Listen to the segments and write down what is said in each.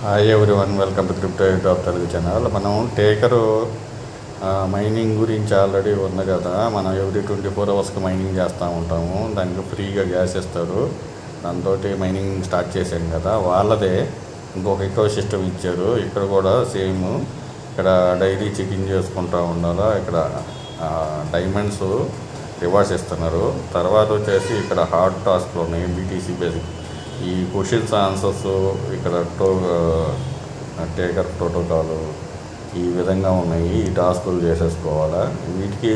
Hi everyone, welcome to crypto YouTube Telugu channel. మనం taker mining గురించి already ఉంది కదా. మనం ఎవ్రీ 24 అవర్స్కి మైనింగ్ చేస్తూ ఉంటాము. దానికి ఫ్రీగా గ్యాస్ ఇస్తారు. దాంతో మైనింగ్ స్టార్ట్ చేసాం కదా, వాళ్ళదే ఇంకొక ఎకో సిస్టమ్ ఇచ్చారు. ఇక్కడ కూడా సేమ్, ఇక్కడ డైలీ చెకింగ్ చేసుకుంటూ ఉండాలా. ఇక్కడ డైమండ్స్ రివార్డ్స్ ఇస్తున్నారు. తర్వాత వచ్చేసి ఇక్కడ హార్డ్ టాస్క్లు ఉన్నాయి, బీటీసీ బేసిక్. ఈ క్వశ్చన్స్ ఆన్సర్స్ ఇక్కడ టేకర్ ప్రోటోకాలు ఈ విధంగా ఉన్నాయి. ఈ టాస్కులు చేసేసుకోవాలా. వీటికి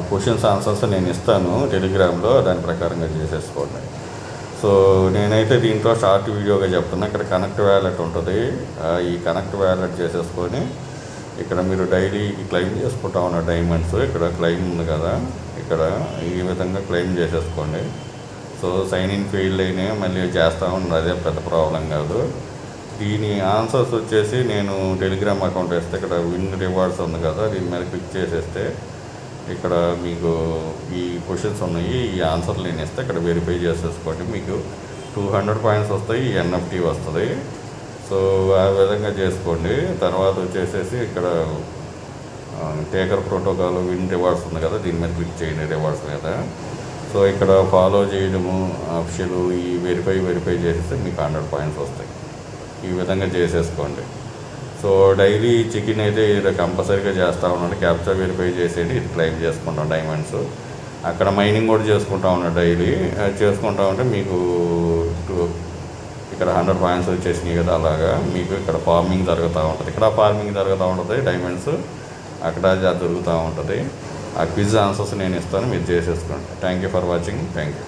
క్వశ్చన్స్ ఆన్సర్స్ నేను ఇస్తాను టెలిగ్రామ్లో, దాని ప్రకారంగా చేసేసుకోండి. సో నేనైతే దీంట్లో షార్ట్ వీడియోగా చెప్తున్నా. ఇక్కడ కనెక్ట్ వ్యాలెట్ ఉంటుంది. ఈ కనెక్ట్ వ్యాలెట్ చేసేసుకొని ఇక్కడ మీరు డైలీ క్లెయిమ్ చేసుకుంటా ఉన్న డైమండ్స్, ఇక్కడ క్లెయిమ్ ఉంది కదా, ఇక్కడ ఈ విధంగా క్లెయిమ్ చేసేసుకోండి. సో సైన్ ఇన్ ఫెయిల్ అయినాయి, మళ్ళీ చేస్తూ ఉన్నారు. అదే పెద్ద ప్రాబ్లం కాదు. దీని ఆన్సర్స్ వచ్చేసి నేను టెలిగ్రామ్ అకౌంట్ వేస్తే ఇక్కడ విన్ రివార్డ్స్ ఉంది కదా, దీని మీద క్లిక్ చేసేస్తే ఇక్కడ మీకు ఈ క్వశ్చన్స్ ఉన్నాయి. ఈ ఆన్సర్లు నేను ఇస్తే ఇక్కడ వెరిఫై చేసేసుకోండి. మీకు 200 పాయింట్స్ వస్తాయి, ఎన్ఎఫ్టీ వస్తుంది. సో ఆ విధంగా చేసుకోండి. తర్వాత వచ్చేసేసి ఇక్కడ టేకర్ ప్రోటోకాల్ విన్ రివార్డ్స్ ఉంది కదా, దీని మీద క్లిక్ చేయండి రివార్డ్స్ మీద. సో ఇక్కడ ఫాలో చేయడము ఆప్షన్, ఈ వెరిఫై చేసేస్తే మీకు 100 పాయింట్స్ వస్తాయి. ఈ విధంగా చేసేసుకోండి. సో డైలీ చెకిన్ అయితే కంపల్సరీగా చేస్తూ ఉండండి. క్యాప్చర్ వెరిఫై చేసేది ఇది క్లెయిమ్ చేసుకుంటాం డైమండ్స్. అక్కడ మైనింగ్ కూడా చేసుకుంటా ఉన్నాం. డైలీ చేసుకుంటా ఉంటే మీకు ఇక్కడ 100 పాయింట్స్ వచ్చేసినాయి కదా. అలాగా మీకు ఇక్కడ ఫార్మింగ్ జరుగుతూ ఉంటుంది. ఇక్కడ ఫార్మింగ్ జరుగుతూ ఉంటుంది, డైమండ్స్ అక్కడ జరుగుతూ ఉంటుంది. ఆ క్విజ్ ఆన్సర్స్ నేను ఇస్తాను, మీరు చేసేసుకోండి. Thank you for watching. Thank you.